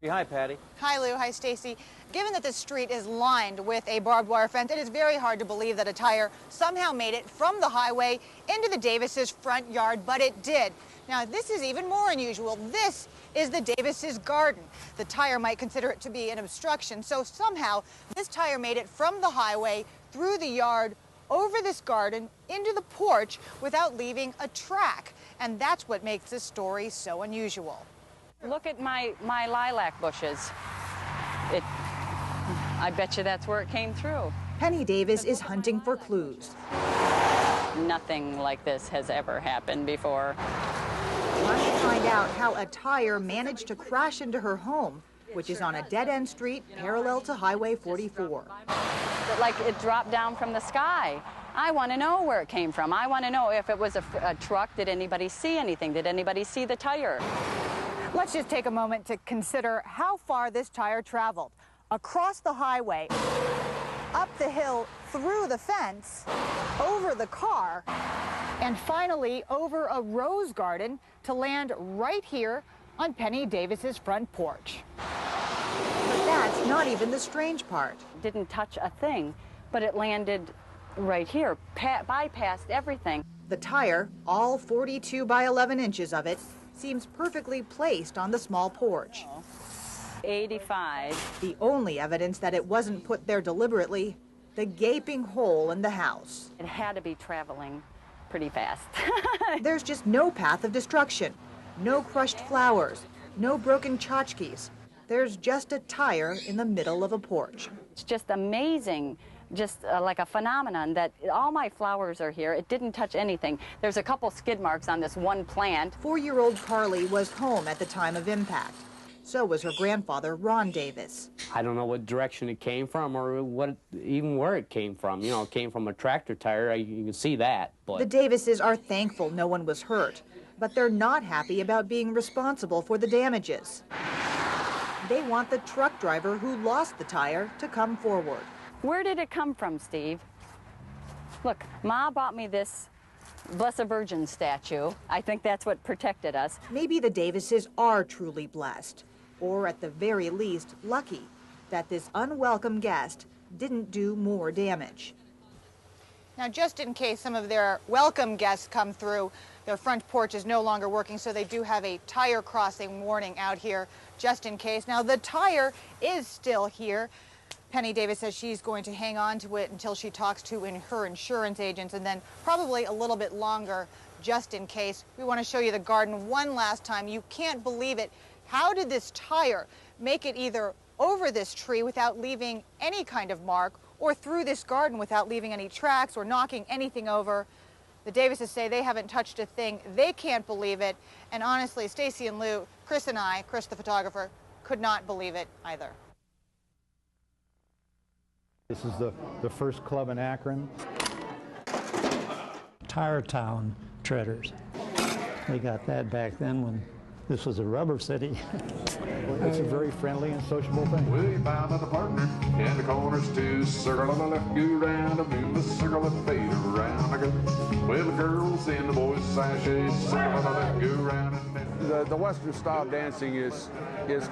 Hi, Patty. Hi, Lou. Hi, Stacy. Given that this street is lined with a barbed wire fence, it is very hard to believe that a tire somehow made it from the highway into the Davises' front yard, but it did. Now, this is even more unusual. This is the Davises' garden. The tire might consider it to be an obstruction, so somehow this tire made it from the highway, through the yard, over this garden, into the porch without leaving a track. And that's what makes this story so unusual. Look at my lilac bushes. I bet you that's where it came through. Penny Davis is hunting for clues. Nothing like this has ever happened before. Trying to find out how a tire managed to crash into her home, which is on a dead-end street parallel to Highway 44. But like it dropped down from the sky. I want to know where it came from. I want to know if it was a truck. Did anybody see anything? Did anybody see the tire? Let's just take a moment to consider how far this tire traveled. Across the highway, up the hill, through the fence, over the car, and finally over a rose garden to land right here on Penny Davis's front porch. But that's not even the strange part. Didn't touch a thing, but it landed right here, bypassed everything. The tire, all 42 by 11 inches of it, seems perfectly placed on the small porch. 85. The only evidence that it wasn't put there deliberately, the gaping hole in the house. It had to be traveling pretty fast. There's just no path of destruction, no crushed flowers, no broken tchotchkes. There's just a tire in the middle of a porch. It's just amazing, just like a phenomenon that all my flowers are here. It didn't touch anything. There's a couple skid marks on this one plant. 4-year-old Carly was home at the time of impact. So was her grandfather, Ron Davis. I don't know what direction it came from or even where it came from. You know, it came from a tractor tire. You can see that. But the Davises are thankful no one was hurt, but they're not happy about being responsible for the damages. They want the truck driver who lost the tire to come forward. Where did it come from, Steve? Look, Ma bought me this Blessed Virgin statue. I think that's what protected us. Maybe the Davises are truly blessed, or at the very least, lucky, that this unwelcome guest didn't do more damage. Now, just in case some of their welcome guests come through, their front porch is no longer working, so they do have a tire crossing warning out here, just in case. Now, the tire is still here. Penny Davis says she's going to hang on to it until she talks to her insurance agents, and then probably a little bit longer, just in case. We want to show you the garden one last time. You can't believe it. How did this tire make it either over this tree without leaving any kind of mark, or through this garden without leaving any tracks or knocking anything over? The Davises say they haven't touched a thing. They can't believe it. And honestly, Stacy and Lou, Chris and I, Chris the photographer, could not believe it either. This is the first club in Akron. Tire Town Treaders. We got that back then when this was a rubber city. It's a very friendly and sociable thing. We bound on a partner, and the corners too. Circle on the left, go round, and move the circle and fade around. I go. Well, the girls and the boys sashay, circle on the left, go round, and then. The Western style dancing is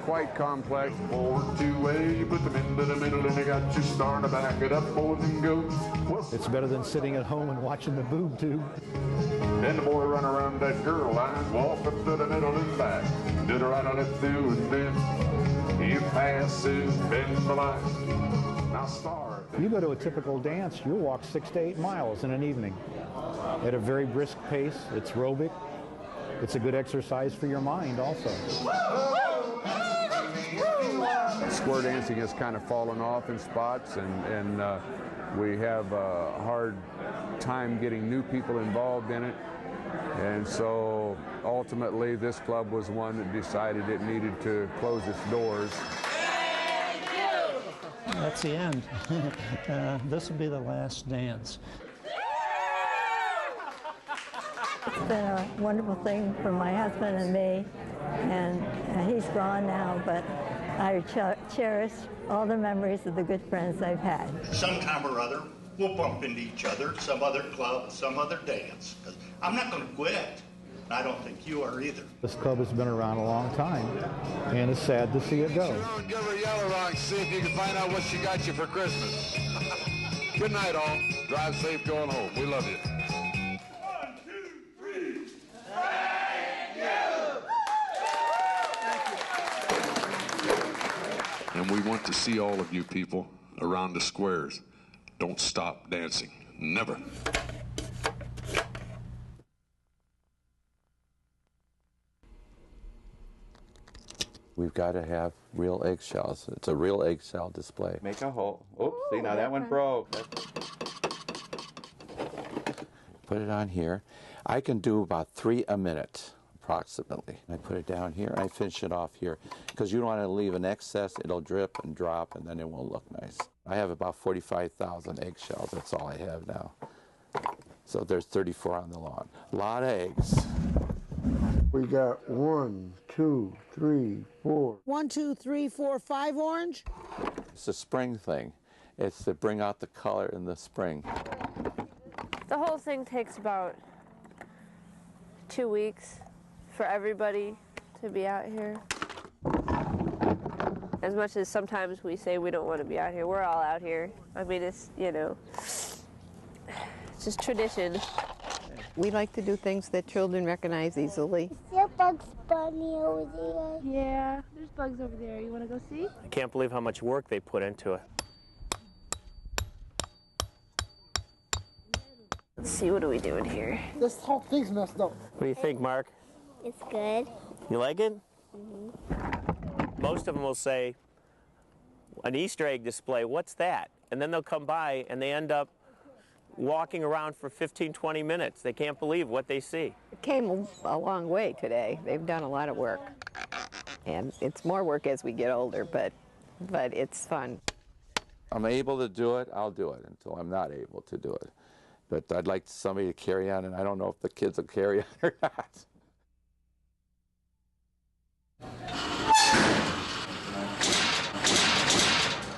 quite complex. Forward two-way, you put them into the middle, and they got you starting to back it up, boys, and go. Well, it's better than sitting at home and watching the boob tube. Then the boy run around that girl line, walk up to the middle and back. Do the right on it through, and then you pass through, bend the line. Now start. You go to a typical dance, you'll walk 6 to 8 miles in an evening at a very brisk pace. It's aerobic. It's a good exercise for your mind also. Square dancing has kind of fallen off in spots, and we have a hard time getting new people involved in it. And so ultimately this club was one that decided it needed to close its doors. That's the end. This will be the last dance. It's been a wonderful thing for my husband and me, and he's gone now, but I cherish all the memories of the good friends I've had. Sometime or other, we'll bump into each other, some other club, some other dance. 'Cause I'm not going to quit. I don't think you are either. This club has been around a long time, and it's sad to see it go. Give her a yellow rock, see if you can find out what she got you for Christmas. Good night, all. Drive safe going home. We love you. 1, 2, 3. And we want to see all of you people around the squares. Don't stop dancing. Never. We've got to have real eggshells. It's a real eggshell display. Make a hole. Oops, see, now that one broke. Put it on here. I can do about 3 a minute, approximately. I put it down here, I finish it off here, because you don't want to leave an excess. It'll drip and drop, and then it won't look nice. I have about 45,000 eggshells. That's all I have now. So there's 34 on the lawn. A lot of eggs. We got 1, 2, 3, 4. 1, 2, 3, 4, 5 orange. It's a spring thing. It's to bring out the color in the spring. The whole thing takes about 2 weeks for everybody to be out here. As much as sometimes we say we don't want to be out here, we're all out here. I mean, it's, you know, it's just tradition. We like to do things that children recognize easily. Is there Bugs Bunny over there? Yeah, there's bugs over there. You want to go see? I can't believe how much work they put into it. Let's see, what are we doing here? This whole thing's messed up. What do you think, Mark? It's good. You like it? Mm-hmm. Most of them will say, an Easter egg display, what's that? And then they'll come by and they end up walking around for 15, 20 minutes. They can't believe what they see. It came a long way today. They've done a lot of work. And it's more work as we get older, but it's fun. I'm able to do it, I'll do it until I'm not able to do it. But I'd like somebody to carry on, and I don't know if the kids will carry on or not.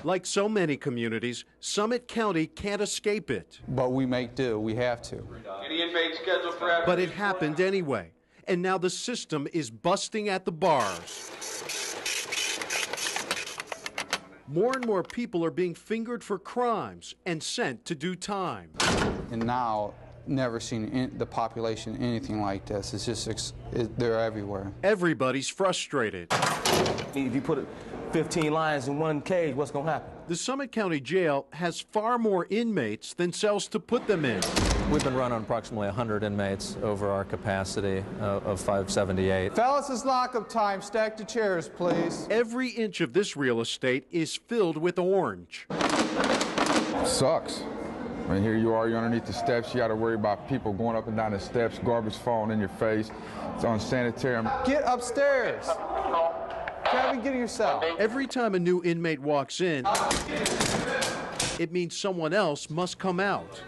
Like so many communities, Summit County can't escape it. But we make do, we have to. Any inmates scheduled for But it happened anyway, and now the system is busting at the bars. More and more people are being fingered for crimes and sent to do time. And now, never seen the population anything like this. It's just, they're everywhere. Everybody's frustrated. If you put 15 lions in one cage, what's going to happen? The Summit County Jail has far more inmates than cells to put them in. We've been running approximately 100 inmates over our capacity of 578. Fellas, it's lockup time. Stack the chairs, please. Every inch of this real estate is filled with orange. Sucks. I mean, here you are, you're underneath the steps. You got to worry about people going up and down the steps, garbage falling in your face. It's unsanitary. Get upstairs. Kevin, get yourself. Every time a new inmate walks in, it means someone else must come out.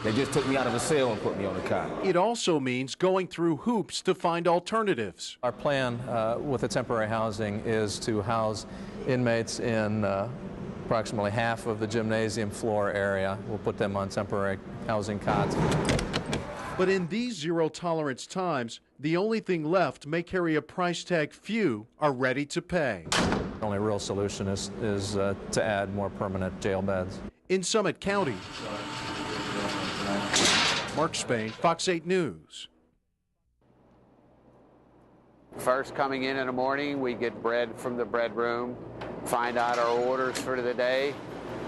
They just took me out of a cell and put me on a cot. It also means going through hoops to find alternatives. Our plan with the temporary housing is to house inmates in approximately half of the gymnasium floor area. We'll put them on temporary housing cots. But in these zero-tolerance times, the only thing left may carry a price tag few are ready to pay. The only real solution is to add more permanent jail beds. In Summit County, Mark Spain, Fox 8 News. First coming in the morning, we get bread from the bread room, find out our orders for the day,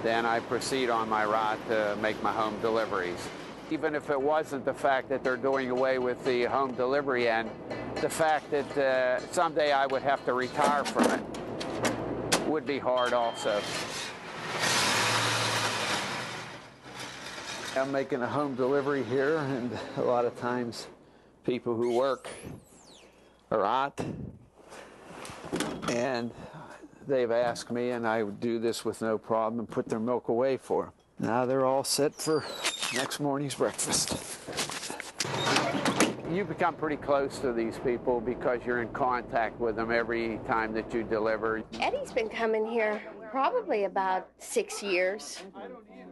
then I proceed on my route to make my home deliveries. Even if it wasn't the fact that they're doing away with the home delivery end, the fact that someday I would have to retire from it would be hard also. I'm making a home delivery here, and a lot of times people who work are out, and they've asked me, and I would do this with no problem and put their milk away for them. Now they're all set for next morning's breakfast. You become pretty close to these people because you're in contact with them every time that you deliver. Eddie's been coming here probably about 6 years.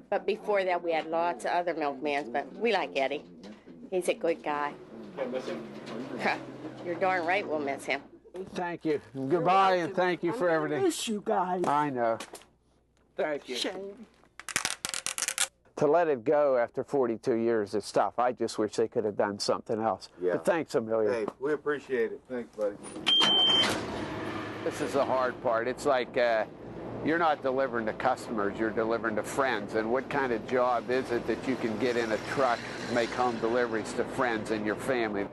But before that, we had lots of other milkmans, but we like Eddie. He's a good guy. You're darn right we'll miss him. Thank you. Goodbye, and thank you for everything. Miss you guys. I know. Thank you. Shame. To let it go after 42 years is tough. I just wish they could have done something else. Yeah. But thanks, Amelia. Hey, we appreciate it. Thanks, buddy. This is the hard part. It's like you're not delivering to customers, you're delivering to friends. And what kind of job is it that you can get in a truck, make home deliveries to friends and your family?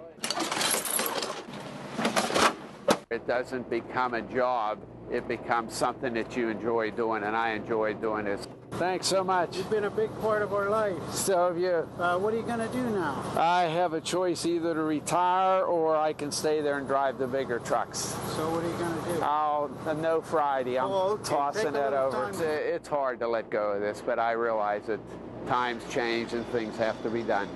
It doesn't become a job, it becomes something that you enjoy doing, and I enjoy doing this. Thanks so much. You've been a big part of our life. So have you. What are you going to do now? I have a choice either to retire or I can stay there and drive the bigger trucks. So what are you going to do? No Friday. I'm okay. tossing that over. Time. It's hard to let go of this, but I realize that times change and things have to be done.